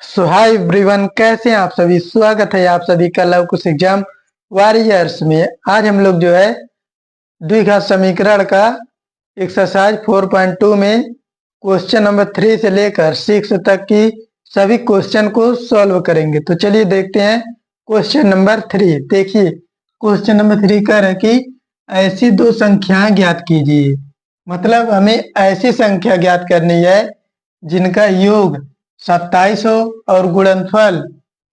Hi everyone, कैसे हैं आप सभी। स्वागत है आप सभी का लव कुश एग्जाम वॉरियर्स में। आज हम लोग जो है द्विघात समीकरण का एक्सरसाइज 4.2 में क्वेश्चन नंबर 3 से लेकर 6 तक की सभी क्वेश्चन को सॉल्व करेंगे। तो चलिए देखते हैं क्वेश्चन नंबर 3। देखिए क्वेश्चन नंबर 3 कह रहा है कि ऐसी दो संख्याएं ज्ञात कीजिए। मतलब हमें ऐसी संख्या ज्ञात करनी है जिनका योग 27 हो और गुणनफल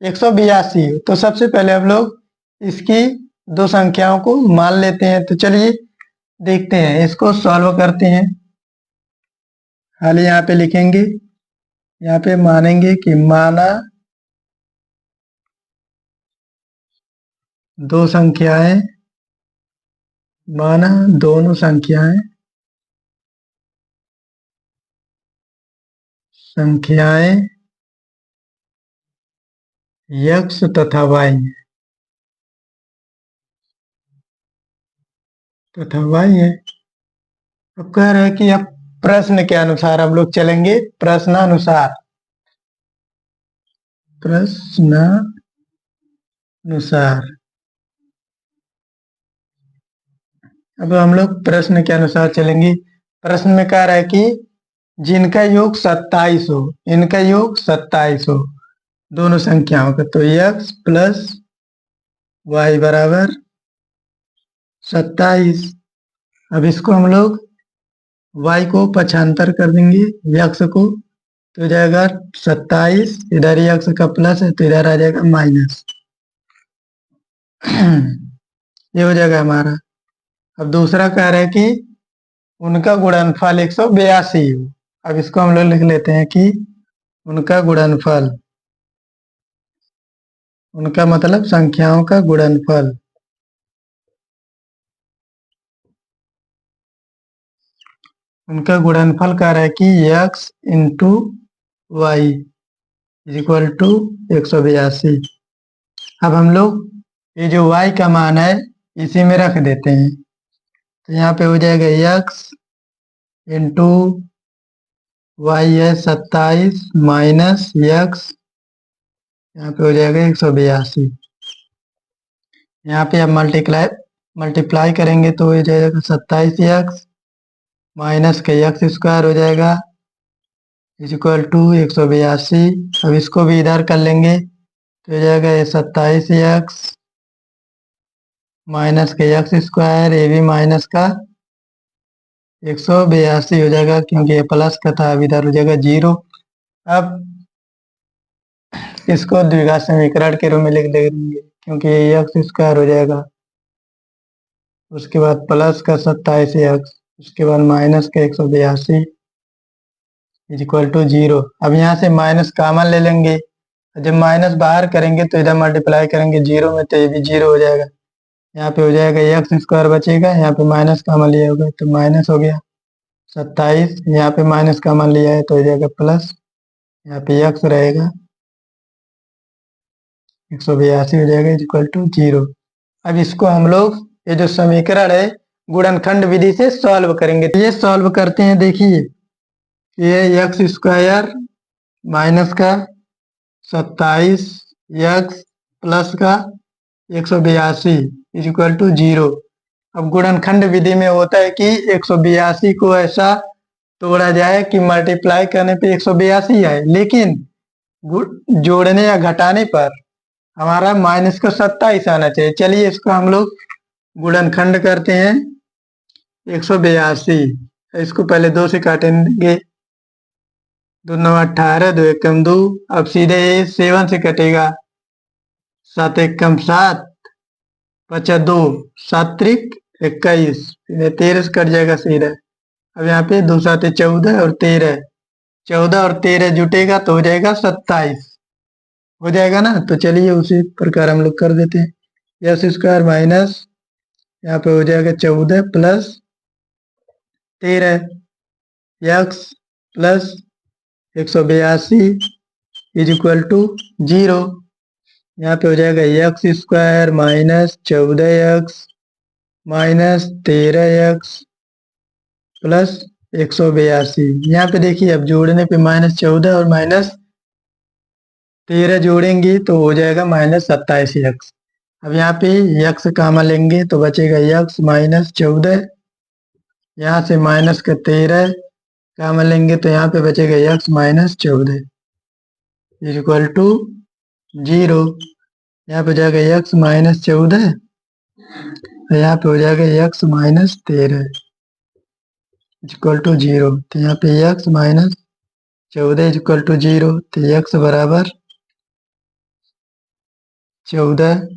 182 हो। तो सबसे पहले हम लोग इसकी दो संख्याओं को मान लेते हैं। तो चलिए देखते हैं, इसको सॉल्व करते हैं। हाल यहाँ पे लिखेंगे, यहाँ पे मानेंगे कि माना दो संख्याएं, माना दोनों संख्याएं x तथा y है। अब कह रहे हैं कि अब प्रश्न के अनुसार हम लोग चलेंगे। प्रश्नानुसार अब हम लोग प्रश्न के अनुसार चलेंगे। प्रश्न में कह रहा है कि जिनका योग 27 हो, इनका योग 27 हो दोनों संख्याओं का, तो x प्लस वाई बराबर 27। अब इसको हम लोग y को पक्षांतर कर देंगे x को, तो हो जाएगा 27। इधर ही x का प्लस है तो इधर आ जाएगा माइनस। ये हो जाएगा हमारा। अब दूसरा कह रहा है कि उनका गुणनफल 182 हो। अब इसको हम लोग लिख लेते हैं कि उनका गुणनफल, उनका मतलब संख्याओं का गुणनफल, उनका गुणनफल कह रहा है कि x into y is equal to 182। अब हम लोग ये जो y का मान है इसी में रख देते हैं। तो यहाँ पे हो जाएगा x इंटू वाई है 27 माइनस x, यहाँ पे हो जाएगा 182। यहाँ पे अब मल्टीप्लाई करेंगे तो हो जाएगा 27x माइनस का x स्क्वायर हो जाएगा इज इक्वल टू 182। अब इसको भी इधर कर लेंगे तो हो जाएगा ये 27x माइनस का x स्क्वायर, ये भी माइनस का 182 हो जाएगा क्योंकि ये प्लस का था। अब इधर हो जाएगा 0। अब इसको द्विघात समीकरण के रूप में लिख देंगे क्योंकि ये x स्क्वायर हो जाएगा, उसके बाद प्लस का 27x, उसके बाद माइनस का 182 इज इक्वल टू 0। अब यहाँ से माइनस कॉमन ले लेंगे। जब माइनस बाहर करेंगे तो इधर मल्टीप्लाई करेंगे 0 में तो ये भी 0 हो जाएगा। यहाँ पे हो जाएगा x स्क्वायर बचेगा, यहाँ पे माइनस कॉमन लिया होगा तो माइनस हो गया 27। यहाँ पे माइनस कॉमन लिया है तो हो जाएगा प्लस, यहाँ पे x रहेगा 182 हो जाएगा इज इक्वल टू 0। अब इसको हम लोग ये जो समीकरण है गुणनखंड विधि से सॉल्व करेंगे। तो ये सॉल्व करते हैं। देखिए ये x स्क्वायर माइनस का 27 x प्लस का 182 इज इक्वल टू 0। अब गुणनखंड विधि में होता है कि 182 को ऐसा तोड़ा जाए कि मल्टीप्लाई करने पे 182 आए, लेकिन जोड़ने या घटाने पर हमारा माइनस का 27 आना चाहिए। चलिए इसको हम लोग गुणनखंड करते हैं 182। इसको पहले 2 से काटेंगे, 2 9 18, 2 एकम 2। अब सीधे 7 से कटेगा, 7 एकम 7, 5 2, 7 त्रिक 21, 13 से कट जाएगा सीधा। अब यहाँ पे 2 7 14 और 13, 14 और 13 जुटेगा तो हो जाएगा 27 हो जाएगा ना। तो चलिए उसी प्रकार हम लोग कर देते हैं। एक्स स्क्वायर माइनस यहाँ पे हो जाएगा 14 plus 13 x plus 182 is equal to 0। यहाँ पे हो जाएगा x square minus 14x minus 13x plus 182। यहाँ पे देखिए अब जोड़ने पे -14 और 13 जोड़ेंगे तो हो जाएगा -27x। अब यहाँ पे x कॉमन लेंगे तो बचेगा x -14। यहाँ से -13 कॉमन लेंगे तो यहाँ पे बचेगा x -14 इज इक्वल टू 0। यहाँ पे हो जाएगा x -14, यहाँ पे हो जाएगा x -13 इक्वल टू 0। तो यहाँ पे x -14 इक्वल टू 0, तो x बराबर 14।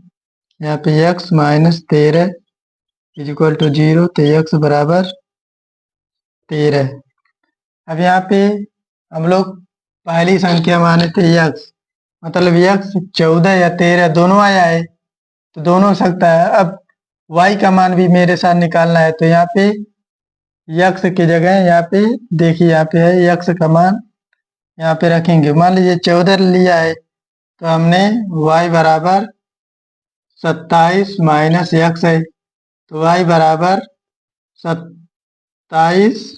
यहाँ पे x -13 इक्वल टू 0, तो x बराबर 13। अब यहाँ पे हम लोग पहली संख्या माने थे x, मतलब x 14 या 13 दोनों आया है, तो दोनों हो सकता है। अब y का मान भी मेरे साथ निकालना है, तो यहाँ पे x की जगह यहाँ पे देखिए, यहाँ पे है x का मान यहाँ पे रखेंगे। मान लीजिए 14 लिया है, तो हमने y बराबर 27 माइनस x है, तो y बराबर 27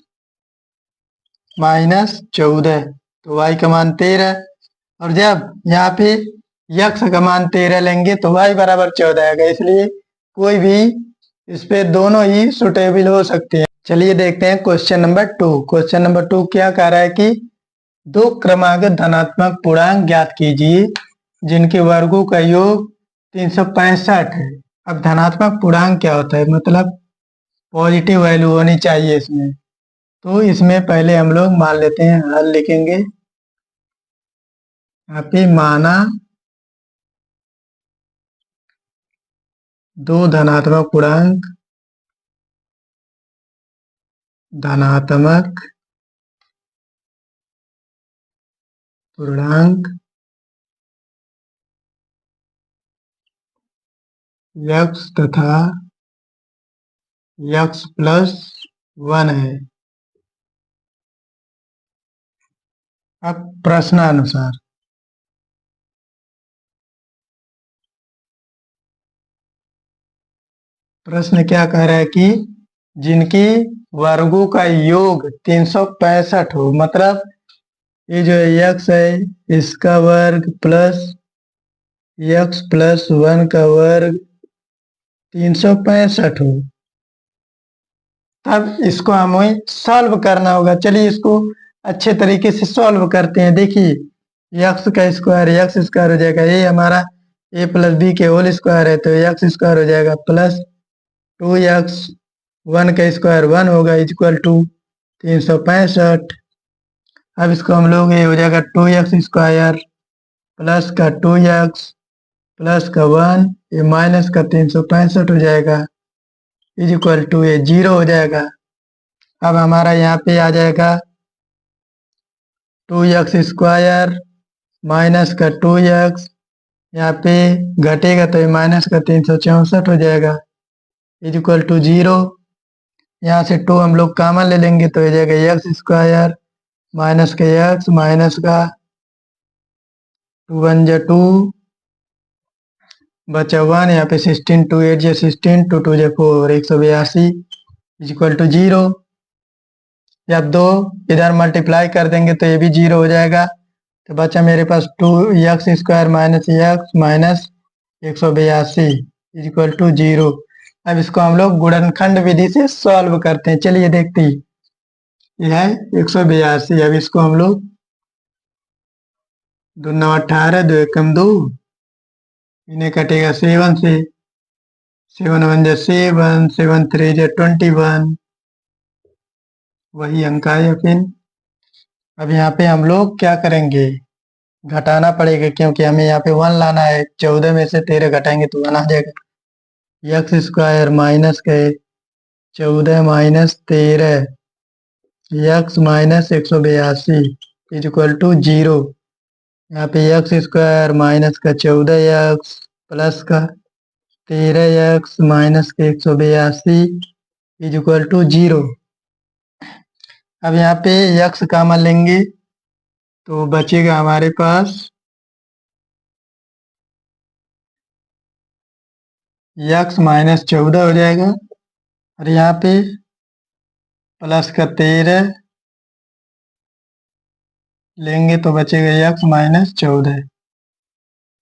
माइनस 14, तो y का मान 13। और जब यहाँ पे x का मान 13 लेंगे तो y बराबर 14 आएगा, इसलिए कोई भी इस पे दोनों ही सुटेबल हो सकते हैं। चलिए देखते हैं क्वेश्चन नंबर 2। क्वेश्चन नंबर 2 क्या कह रहा है कि दो क्रमागत धनात्मक पूर्णांक ज्ञात कीजिए जिनके वर्गों का योग 365 है। अब धनात्मक पूर्णांक क्या होता है, मतलब पॉजिटिव वैल्यू होनी चाहिए इसमें। तो इसमें पहले हम लोग मान लेते हैं, हल लिखेंगे। यहाँ पे माना दो धनात्मक पूर्णांक x तथा x प्लस 1 है। अब प्रश्नानुसार प्रश्न क्या कह रहा है कि जिनकी वर्गों का योग 365 हो, मतलब ये जो x है इसका वर्ग प्लस x प्लस 1 का वर्ग 365 हो, तब इसको हमें सॉल्व करना होगा। चलिए इसको अच्छे तरीके से सॉल्व करते हैं। देखिए x का स्क्वायर x स्क्वायर हो जाएगा, ये हमारा a प्लस बी के होल स्क्वायर है, तो x स्क्वायर हो जाएगा प्लस 2x 1 का स्क्वायर 1 होगा इक्वल टू 365। अब इसको हम लोग, ये हो जाएगा 2x स्क्वायर प्लस का 2x प्लस का 1, ये माइनस का 365 हो जाएगा इज इक्वल टू, ये 0 हो जाएगा। अब हमारा यहाँ पे आ जाएगा 2x स्क्वायर माइनस का 2x, यहाँ पे घटेगा तो ये माइनस का 364 हो जाएगा इज इक्वल टू 0। यहाँ से 2 हम लोग कॉमन ले लेंगे तो हो जाएगा x स्क्वायर माइनस का x माइनस का 2 1 जा 2 बचा 1, यहाँ पे 16 2 8 जा 16 2 2 जा 4 182 इज इक्वल टू 0। जब 2 इधर मल्टीप्लाई कर देंगे तो ये भी 0 हो जाएगा, तो बचा मेरे पास 2x square minus x minus 182 is equal to 0। अब इसको हम लोग गुणनखंड विधि से सॉल्व करते हैं। चलिए देखते हैं, यह है 182। अब इसको हम लोग 2 9 18 2 एकम 2, इन्हें कटेगा 7 से, 7 1 जा 7 7 3 जा 21, वही अंक आया। फिर अब यहाँ पे हम लोग क्या करेंगे, घटाना पड़ेगा, क्योंकि हमें यहाँ पे 1 लाना है। 14 में से 13 घटाएंगे तो 1 आ जाएगा। x स्क्वायर माइनस के 14 minus 13 x minus 182 is equal to 0। यहाँ पे x स्क्वायर माइनस का 14x प्लस का 13x माइनस के 182 इज इक्वल टू 0। अब यहाँ पे x कॉमन लेंगे तो बचेगा हमारे पास x माइनस 14 हो जाएगा, और यहाँ पे प्लस का 13 लेंगे तो बचेगा x minus 14।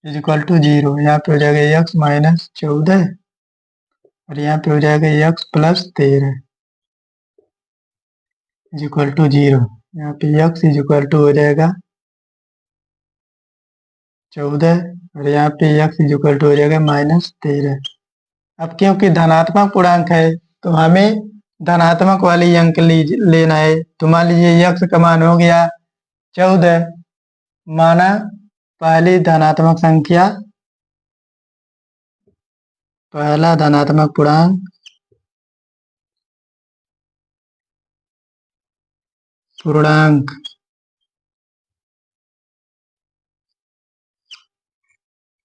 Is equal to 0। यहाँ पे हो जाएगा x माइनस 14 और यहाँ पे हो जाएगा x plus 13 is equal to 0। यहाँ पे x इज इक्वल टू हो जाएगा 14 और यहाँ पे x इज इक्वल टू हो जाएगा माइनस 13। अब क्योंकि धनात्मक पूर्णांक है तो हमें धनात्मक वाली अंक लेना है। तो मान लीजिए x का मान हो गया 14, माना पहली धनात्मक संख्या, पहला धनात्मक पूर्णांक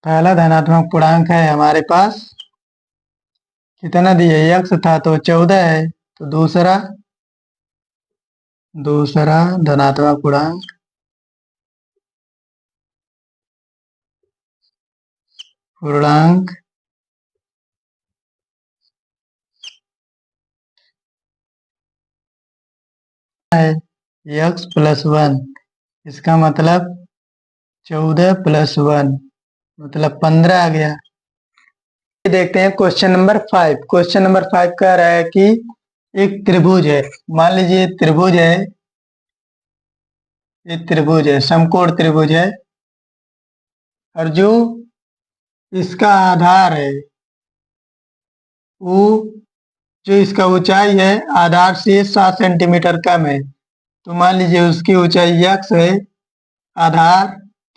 पहला धनात्मक पूर्णांक है हमारे पास कितना दिया, x था तो 14 है। तो दूसरा धनात्मक पूर्णांक है x प्लस 1। इसका मतलब 14 प्लस 1 मतलब 15 आ गया। देखते हैं क्वेश्चन नंबर 5। क्वेश्चन नंबर 5 कह रहा है कि एक त्रिभुज है, मान लीजिए त्रिभुज है, ये त्रिभुज है, समकोण त्रिभुज है, और जो इसका आधार है वो, जो इसका ऊंचाई है आधार से 7 सेंटीमीटर कम है। तो मान लीजिए उसकी ऊंचाई x है आधार,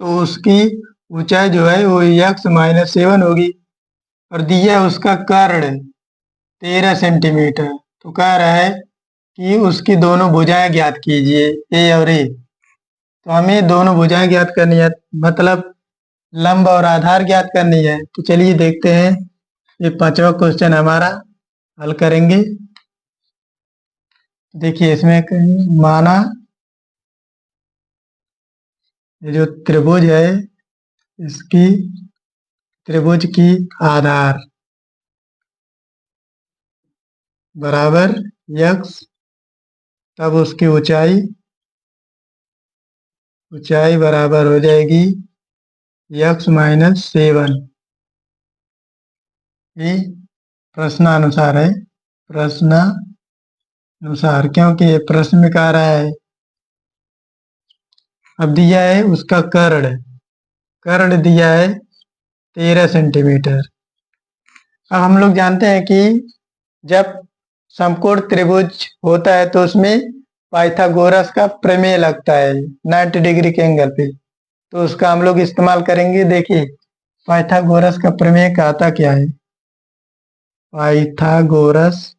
तो उसकी ऊंचाई जो है वो x माइनस 7 होगी। और दिया है उसका कर्ण 13 सेंटीमीटर। तो कह रहा है कि उसकी दोनों भुजाएं ज्ञात कीजिए, ए और ए। तो हमें दोनों भुजाएं ज्ञात करनी है, मतलब लंब और आधार ज्ञात करनी है। तो चलिए देखते हैं, ये 5वां क्वेश्चन हमारा हल करेंगे। देखिए इसमें माना ये जो त्रिभुज है, इसकी त्रिभुज की आधार बराबर x, तब उसकी ऊंचाई बराबर हो जाएगी x माइनस 7। ये प्रश्नानुसार है, प्रश्नानुसार, क्योंकि ये प्रश्न में कह रहा है। अब दिया है उसका कर्ण दिया है 13 सेंटीमीटर। अब हम लोग जानते हैं कि जब समकोण त्रिभुज होता है तो उसमें पाइथागोरस का प्रमेय लगता है 90 डिग्री के एंगल पे। तो उसका हम लोग इस्तेमाल करेंगे। देखिए पाइथागोरस का प्रमेय कहता क्या है, पाइथागोरस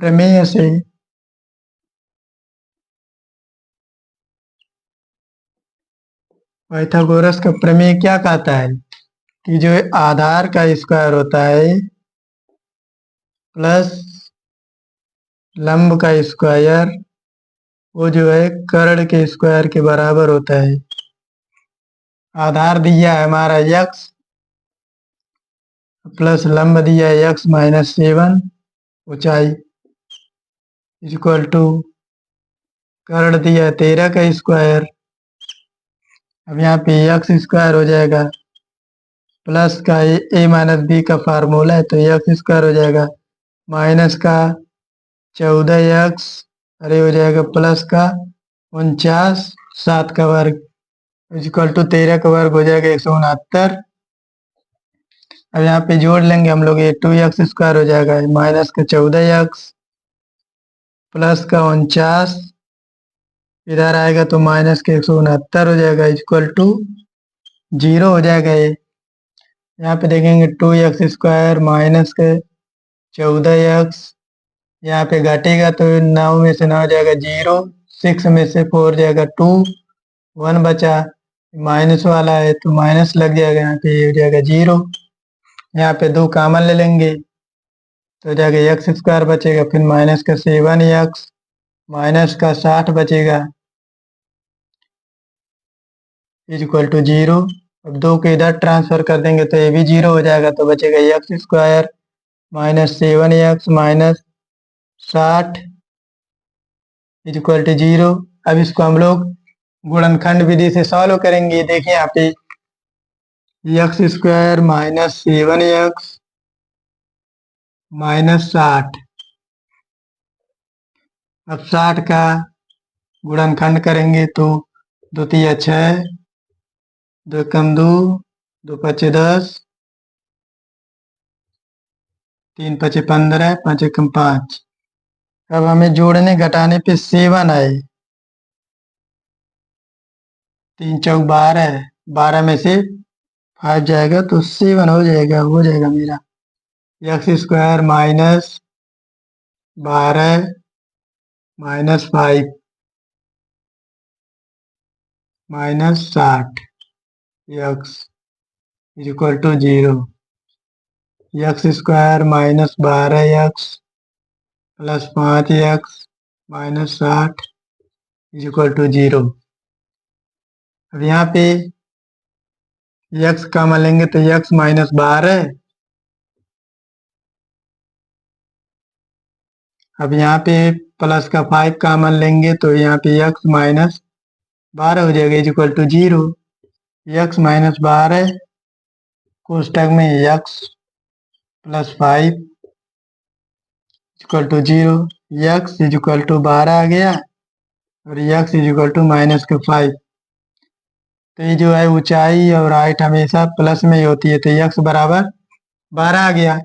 प्रमेय से पाइथागोरस का प्रमेय क्या कहता है कि जो आधार का स्क्वायर होता है प्लस लंब का स्क्वायर, वो जो है कर्ण के स्क्वायर के बराबर होता है। आधार दिया है हमारा x प्लस लंब दिया है x माइनस 7, ऊंचाई इक्वल टू कर्ण दिया है 13 का स्क्वायर। अब यहाँ पे एक्स स्क्वायर हो जाएगा, प्लस का a माइनस बी का फार्मूला है तो एक्स स्क्वायर हो जाएगा, माइनस का 14x, अरे हो जाएगा प्लस का 49, 7 का वर्ग इक्वल टू 13 का वर्ग हो जाएगा 169। अब यहाँ पे जोड़ लेंगे हम लोग, ये 2x स्क्वायर हो जाएगा, माइनस का 14x प्लस का 49, इधर आएगा तो माइनस के 169 हो जाएगा, इक्वल टू 0 हो जाएगा। ये यहाँ पे देखेंगे 2x स्क्वायर माइनस के 14x, यहाँ पे घटेगा तो 9 में से 9 हो जाएगा 0, 6 में से 4 जाएगा 2, 1 बचा, माइनस वाला है तो माइनस लग जाएगा, यहाँ पे ये हो जाएगा 0। यहाँ पे 2 कॉमन ले लेंगे तो हो जाएगा एक्स स्क्वायर बचेगा, फिर माइनस का 7x माइनस का 60 बचेगा इज इक्वल टू 0। अब 2 के इधर ट्रांसफर कर देंगे तो ये भी 0 हो जाएगा, तो बचेगा x square minus 7x minus 60 is equal to 0। अब इसको हम लोग गुणनखंड विधि से सॉल्व करेंगे। देखिए यहाँ पे x square minus 7x minus 60। अब 60 का गुणनखंड करेंगे तो 2 तिया 6, 2 कम 2, 2 पचे 10, 3 पचे 15, 5 कम 5। अब हमें जोड़ने घटाने पे 7 आए, 3 चौक 12, 12 में से 5 जाएगा तो 7 हो जाएगा मेरा। X square minus 12 minus 5 minus 60 x is equal to 0। X square minus 12x plus 5x minus 60 is equal to 0। अब यहाँ पे x कॉमन लेंगे तो x माइनस 12। अब यहाँ पे प्लस का 5 कॉमन लेंगे तो यहाँ पे x माइनस 12 हो जाएगा is equal to 0। x minus 12 कोष्टक में x plus 5 equal to 0। x is equal to 12 आ गया और x is equal to minus का 5। तो ये जो है ऊंचाई और हाइट हमेशा प्लस में ही होती है, तो x बराबर 12 आ गया।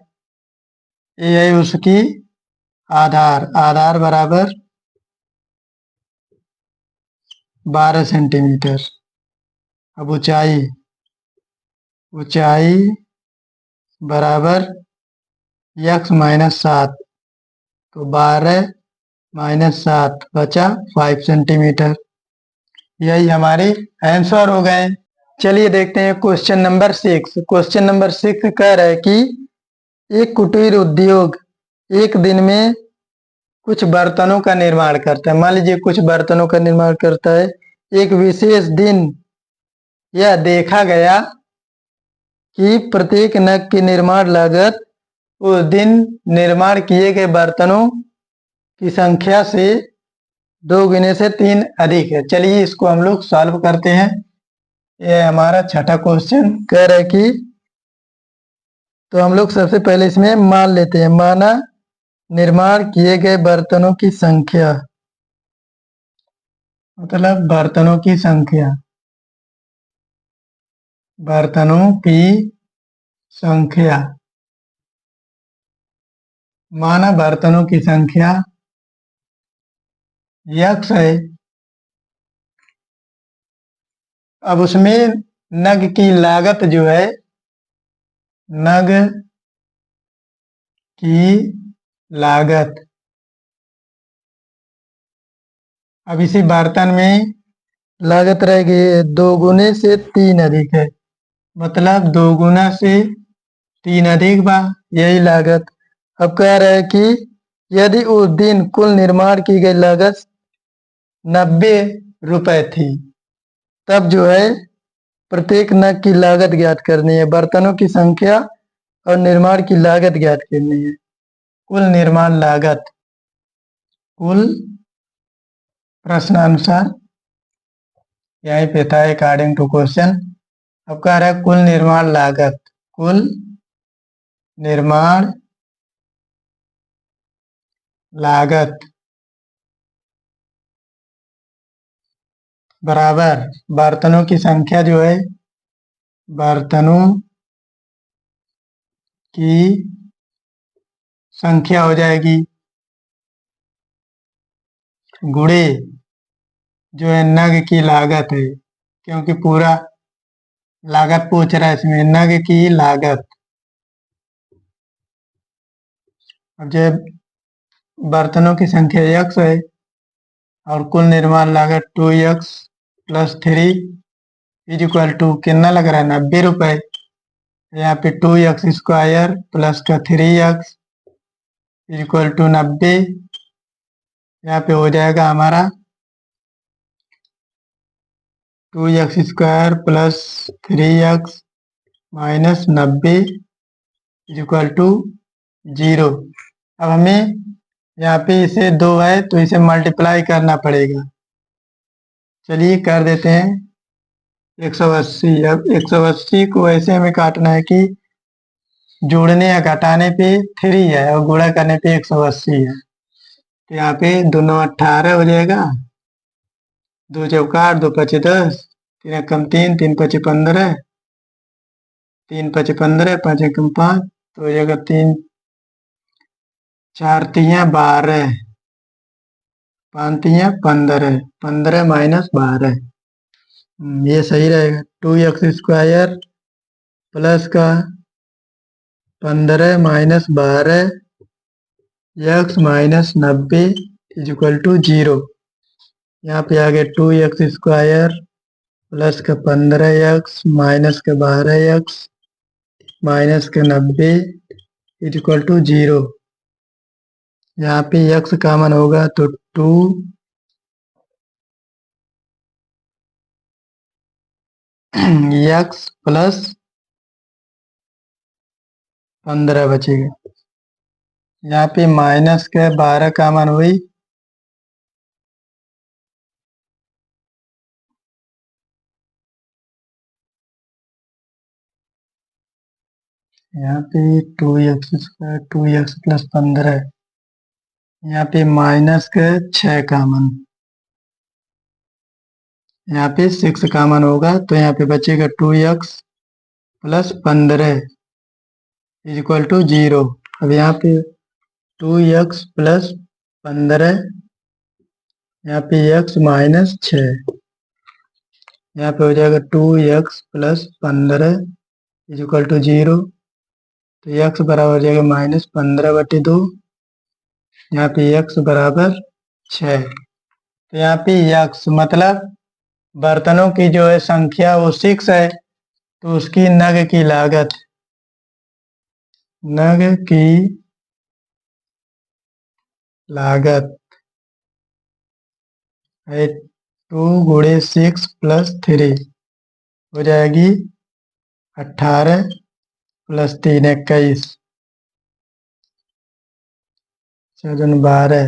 ये है उसकी आधार बराबर 12 सेंटीमीटर। अब ऊंचाई बराबर x माइनस 7, तो 12 माइनस 7 बचा 5 सेंटीमीटर। यही हमारे आंसर हो गए। चलिए देखते हैं क्वेश्चन नंबर 6। क्वेश्चन नंबर 6 कह रहा है कि एक कुटीर उद्योग एक दिन में कुछ बर्तनों का निर्माण करता है। मान लीजिए कुछ बर्तनों का निर्माण करता है। एक विशेष दिन यह देखा गया कि प्रत्येक नग की निर्माण लागत उस दिन निर्माण किए गए बर्तनों की संख्या से 2 गुने से 3 अधिक है। चलिए इसको हम लोग सॉल्व करते हैं। यह हमारा छठा क्वेश्चन कह रहा है कि तो हम लोग सबसे पहले इसमें मान लेते हैं। माना निर्माण किए गए बर्तनों की संख्या, मतलब बर्तनों की संख्या माना बर्तनों की संख्या x है। अब उसमें नग की लागत जो है, नग की लागत, अब इसी बर्तन में लागत रहेगी 2 गुने से 3 अधिक है, मतलब 2 गुना से 3 अधिक बा यही लागत। अब कह रहा है कि यदि उस दिन कुल निर्माण की गई लागत 90 रुपए थी, तब जो है प्रत्येक नग की लागत ज्ञात करनी है। बर्तनों की संख्या और निर्माण की लागत ज्ञात करनी है। कुल निर्माण लागत, कुल प्रश्नानुसार यही पे था अकॉर्डिंग टू क्वेश्चन। अब कह रहा है कुल निर्माण लागत, कुल निर्माण लागत बराबर बर्तनों की संख्या जो है, बर्तनों की संख्या हो जाएगी गुणे जो है नग की लागत है, क्योंकि पूरा लागत पूछ रहा है इसमें, नग की लागत। अब जो बर्तनों की संख्या x है और कुल निर्माण लागत 2x plus 3 is equal to कितना लग रहा है 90 रुपए। यहाँ पे 2x स्क्वायर प्लस का 3x इज इक्वल टू 90। यहाँ पे हो जाएगा हमारा 2x स्क्वायर plus 3x minus 90 is equal to 0। अब हमें यहाँ पे इसे 2 है तो इसे मल्टीप्लाई करना पड़ेगा। चलिए कर देते हैं 180। अब 180 को ऐसे हमें काटना है कि जोड़ने या घटाने पे 3 है और गुणा करने पे 180 है। तो यहाँ पे 2 9 18 हो जाएगा, 2 चौका 8, 2 पचे 10, 3 कम 3, 3 पचे 15, 3 पचे 15, 5 कम 5, तो हो जाएगा 3 4 तिया 12, 5 तिया 15, 15 माइनस 12। ये सही रहेगा। 2x² प्लस का 15 minus 12 x minus 90 is equal to 0। यहाँ पे आ गया 2x² प्लस का 15x माइनस का 12x माइनस का 90 इजिकल टू 0। यहाँ पे x कॉमन होगा तो 2 x प्लस 15 बचेगा। यहाँ पे माइनस के 12 कॉमन हुई, यहाँ पे 2x² 2x प्लस 15, यहाँ पे माइनस के 6 कॉमन, यहाँ पे 6 कॉमन होगा तो यहाँ पे बचेगा 2x प्लस 15 इजिकल टू 0। अब यहाँ पे 2x प्लस 15, यहाँ पे x माइनस 6, यहाँ पे हो जाएगा 2x प्लस 15 इजिकल टू 0। तो x बराबर हो जाएगा -15/2, यहाँ पे x बराबर 6। तो यहाँ पे x मतलब बर्तनों की जो है संख्या वो 6 है, तो उसकी नग की लागत, नग की लागत है 2 × 6 प्लस 3 हो जाएगी 18 प्लस 3 21, 12,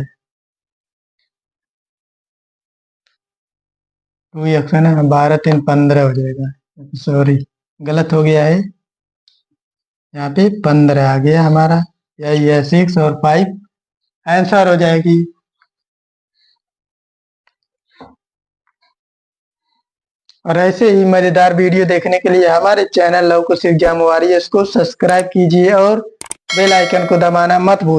2x है ना, 12 3 15 हो जाएगा। सॉरी गलत हो गया है, यहाँ पे 15 आ गया हमारा, यही है 6 और 5 आंसर हो जाएगी। और ऐसे ही मजेदार वीडियो देखने के लिए हमारे चैनल लव कुश एग्जाम वॉरियर्स को सब्सक्राइब कीजिए और बेल आइकन को दबाना मत भूलिए।